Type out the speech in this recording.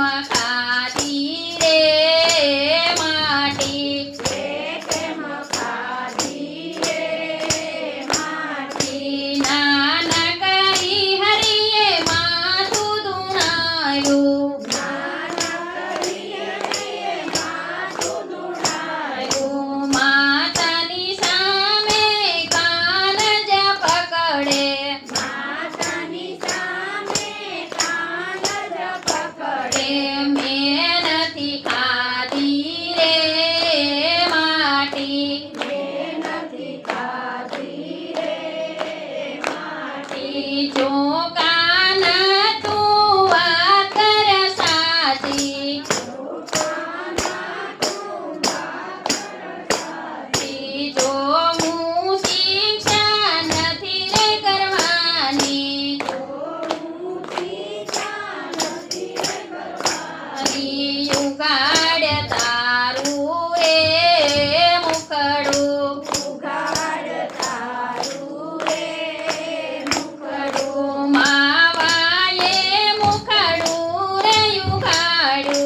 ખાધી રે માટી કેમ ખાધી રે માટી નાનકડી હરિએ માથું ધુણાયું નાનકડી હરિએ માથું ધુણાયું માતાની સામે કાન જ પકડે માતાની સામે કાન જ પકડે મેં નથી ખાધી રે માટી નથી ખાધી રે માટી જો કાન તું વાત કર સાચી જો હું શિક્ષા નથી રે કરવાની યુગાડ તારું રે મુખડું ઉગાડ તારું રે મુખડું માવાએ મુખડું રે યુગાડું